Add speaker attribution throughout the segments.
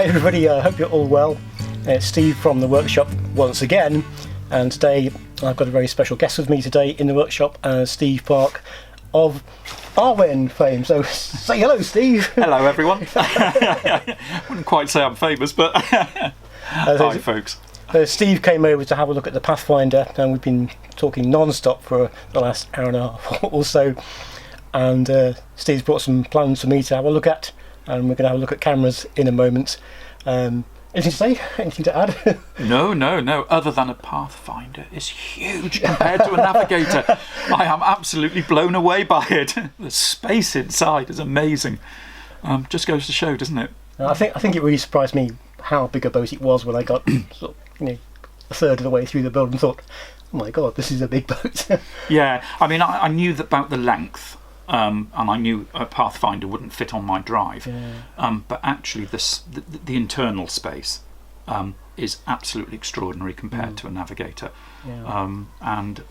Speaker 1: Hi everybody, I hope you're all well. It's Steve from the workshop once again, and today I've got a very special guest with me today in the workshop, Steve Parke of Arwen fame. So say hello, Steve.
Speaker 2: Hello everyone. I wouldn't quite say I'm famous, but hi folks.
Speaker 1: Steve came over to have a look at the Pathfinder, and we've been talking non-stop for the last hour and a half or so, and Steve's brought some plans for me to have a look at, and we're going to have a look at cameras in a moment. Anything to say? Anything to add?
Speaker 2: No. Other than a Pathfinder is huge compared to a Navigator. I am absolutely blown away by it. The space inside is amazing. Just goes to show, doesn't it?
Speaker 1: I think it really surprised me how big a boat it was when I got sort of, a third of the way through the build and thought, oh my god, this is a big boat.
Speaker 2: Yeah, I mean, I knew about the length. And I knew a Pathfinder wouldn't fit on my drive, but actually the internal space is absolutely extraordinary compared to a Navigator, and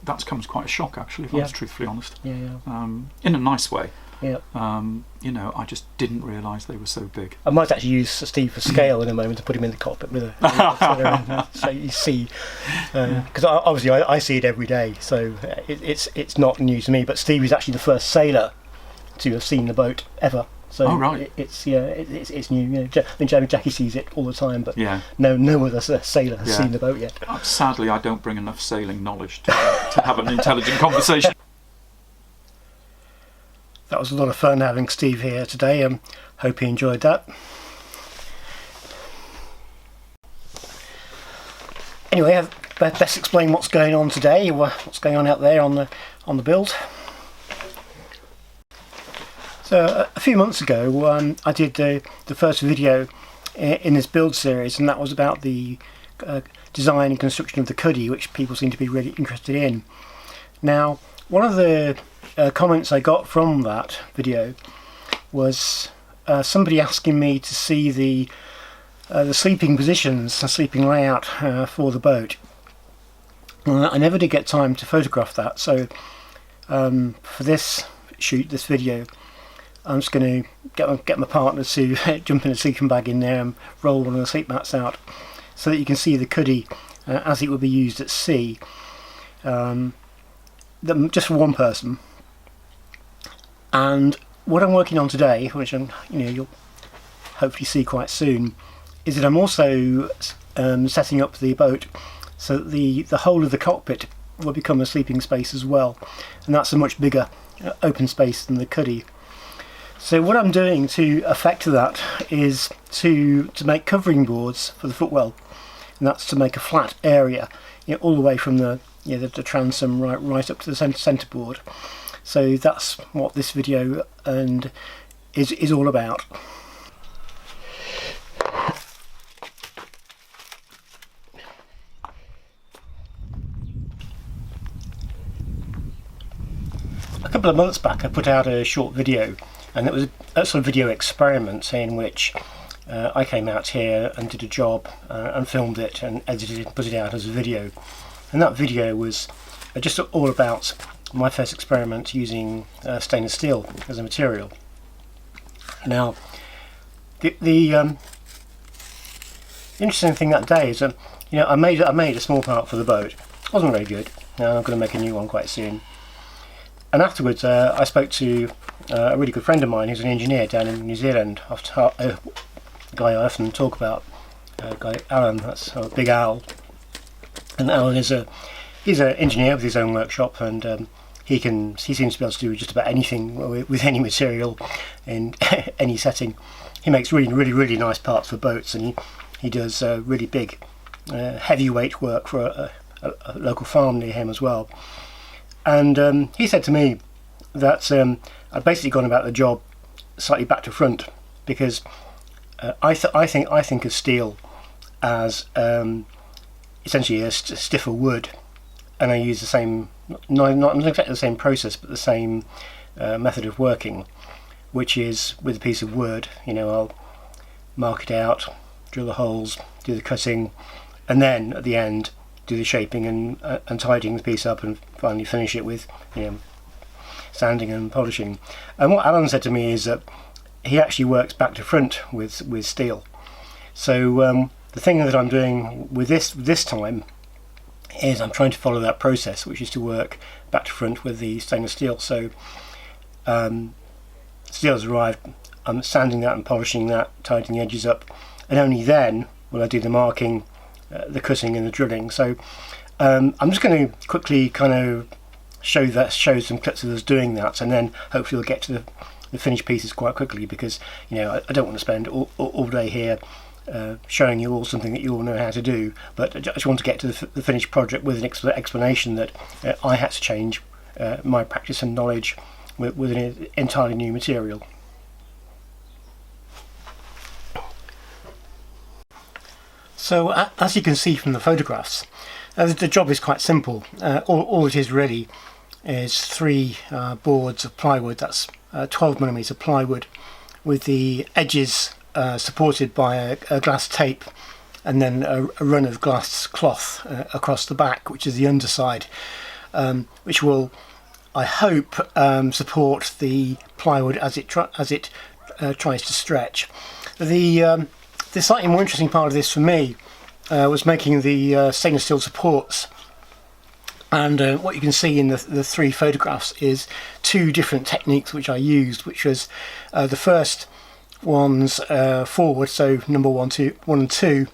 Speaker 2: that comes quite a shock actually, if I was truthfully honest. In a nice way. I just didn't realise they were so big.
Speaker 1: I might actually use Steve for scale in a moment to put him in the cockpit with a so you see, because obviously I see it every day, so it's not new to me. But Steve is actually the first sailor to have seen the boat ever. So it's new. I mean, Jackie sees it all the time, but no other sailor has seen the boat yet.
Speaker 2: Sadly, I don't bring enough sailing knowledge to have an intelligent conversation.
Speaker 1: That was a lot of fun having Steve here today. Hope you enjoyed that. Anyway, I'd best explain what's going on today. What's going on out there on the build. So a few months ago, I did the first video in this build series, and that was about the design and construction of the cuddy, which people seem to be really interested in. Now, one of the comments I got from that video was somebody asking me to see the sleeping positions and sleeping layout for the boat. I never did get time to photograph that, so for this video, I'm just going to get my partner to jump in a sleeping bag in there and roll one of the sleep mats out so that you can see the cuddy as it would be used at sea, just for one person. And what I'm working on today, which you'll hopefully see quite soon, is that I'm also setting up the boat so that the whole of the cockpit will become a sleeping space as well, and that's a much bigger open space than the cuddy. So what I'm doing to affect that is to make covering boards for the footwell, and that's to make a flat area, all the way from the transom right up to the centre board. So that's what this video is all about. A couple of months back I put out a short video, and it was a sort of video experiment in which I came out here and did a job and filmed it and edited it and put it out as a video. And that video was just all about my first experiment using stainless steel as a material. Now, the interesting thing that day is that I made a small part for the boat. It wasn't very good. I'm going to make a new one quite soon. And afterwards, I spoke to a really good friend of mine who's an engineer down in New Zealand. A guy I often talk about, guy Alan. That's Big Al. And Alan he's an engineer with his own workshop, and he seems to be able to do just about anything with any material in any setting. He makes really nice parts for boats, and he does really big heavyweight work for a local farm near him as well. And he said to me that I'd basically gone about the job slightly back to front, because I think of steel as essentially a stiffer wood, and I use the same, not exactly the same process, but the same method of working, which is with a piece of wood. I'll mark it out, drill the holes, do the cutting, and then at the end do the shaping and tidying the piece up, and finally finish it with sanding and polishing. And what Alan said to me is that he actually works back to front with steel, So the thing that I'm doing with this time is I'm trying to follow that process, which is to work back to front with the stainless steel. So steel has arrived, I'm sanding that and polishing that, tightening the edges up, and only then will I do the marking, the cutting and the drilling. So I'm just going to quickly kind of show some clips of us doing that, and then hopefully we'll get to the finished pieces quite quickly, because I don't want to spend all day here showing you all something that you all know how to do, but I just want to get to the finished project with an explanation that I had to change my practice and knowledge with an entirely new material. So as you can see from the photographs, the job is quite simple. All it is really is 3 boards of plywood. That's 12mm plywood, with the edges supported by a glass tape, and then a run of glass cloth across the back, which is the underside, which will, I hope, support the plywood as it tries to stretch. The slightly more interesting part of this for me was making the stainless steel supports. And what you can see in the 3 photographs is 2 different techniques which I used, which was the first ones forward, so number 1 and 2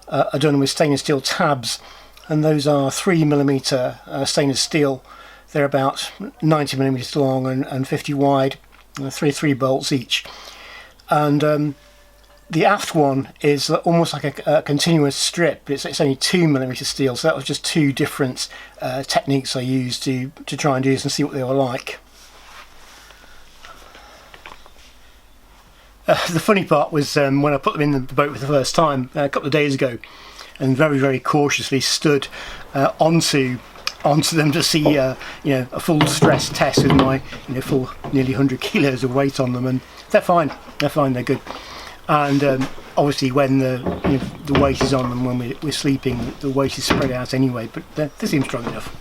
Speaker 1: are done with stainless steel tabs, and those are 3mm stainless steel. They're about 90mm long and 50 wide, 3 bolts each. And the aft one is almost like a continuous strip. It's only 2mm steel, so that was just 2 different techniques I used to try and do this and see what they were like. The funny part was when I put them in the boat for the first time a couple of days ago, and very cautiously stood onto them to see a full stress test with my full nearly 100 kilos of weight on them, and they're fine, they're good. And obviously when the weight is on them when we're sleeping, the weight is spread out anyway, but they seem strong enough.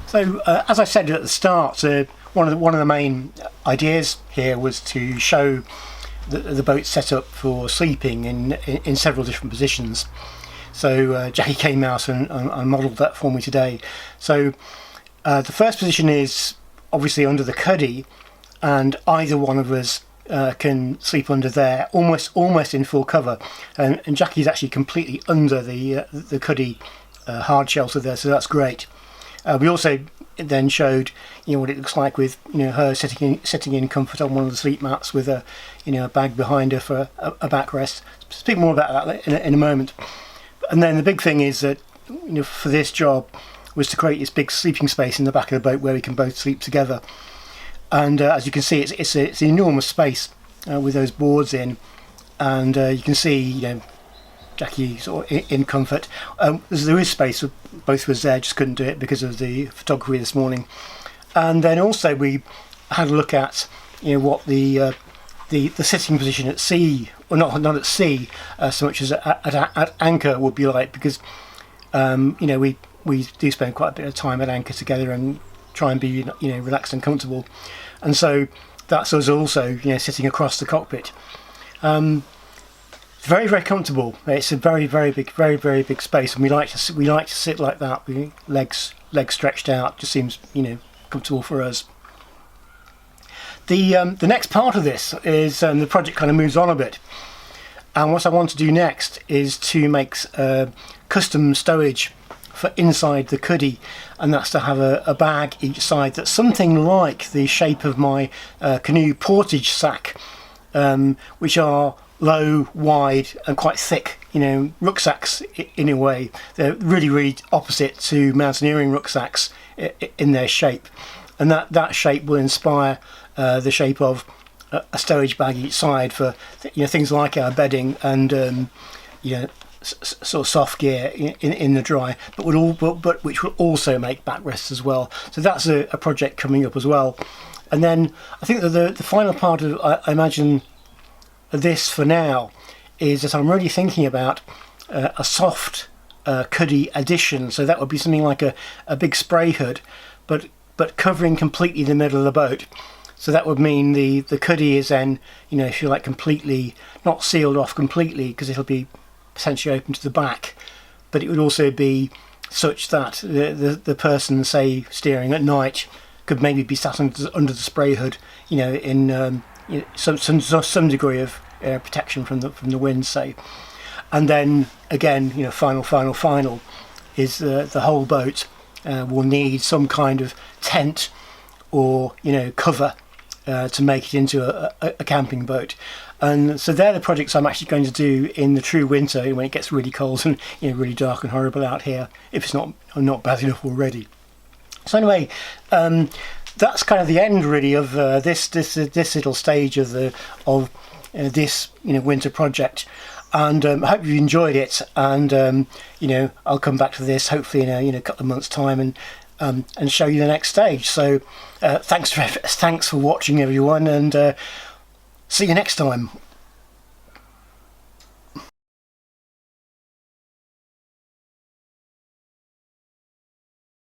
Speaker 1: So as I said at the start, one of the main ideas here was to show the boat set up for sleeping in several different positions. So Jackie came out and modelled that for me today. So the first position is obviously under the cuddy, and either one of us can sleep under there, almost in full cover, and Jackie's actually completely under the cuddy hard shelter there, so that's great. We also then showed what it looks like with her sitting in comfort on one of the sleep mats with a bag behind her for a backrest. Speak more about that in a moment. And then the big thing is that for this job was to create this big sleeping space in the back of the boat where we can both sleep together. And as you can see, it's an enormous space with those boards in, and you can see Jackie sort of in comfort. There is space for both of us there, just couldn't do it because of the photography this morning. And then also we had a look at what the sitting position at sea, or not at sea so much as at anchor would be like, because we do spend quite a bit of time at anchor together and try and be relaxed and comfortable, and so that's us also sitting across the cockpit. Very comfortable. It's a very big space, and we like to sit like that, with legs stretched out. Just seems comfortable for us. The next part of this is the project kind of moves on a bit, and what I want to do next is to make custom stowage for inside the cuddy, and that's to have a bag each side that's something like the shape of my canoe portage sack, which are low, wide and quite thick, rucksacks in a way. They're really opposite to mountaineering rucksacks in their shape, and that shape will inspire the shape of a stowage bag each side for things like our bedding and sort of soft gear in the dry, but which will also make backrests as well. So that's a project coming up as well. And then I think that the final part of I imagine this for now is that I'm really thinking about a soft cuddy addition. So that would be something like a big spray hood, but covering completely the middle of the boat, So that would mean the cuddy is then, you know, if you like, completely not sealed off completely, because it'll be potentially open to the back, but it would also be such that the person, say, steering at night, could maybe be sat under the spray hood, you know, in you know, some degree of protection from the wind, say. And then again, you know, final is the whole boat will need some kind of tent or, you know, cover to make it into a camping boat. And so they're the projects I'm actually going to do in the true winter, when it gets really cold and, you know, really dark and horrible out here, if it's not bad enough already. So anyway, that's kind of the end really of this little stage of this, you know, winter project. And I hope you enjoyed it. And you know, I'll come back to this hopefully in a couple of months' time and show you the next stage. So thanks for watching, everyone, and see you next time.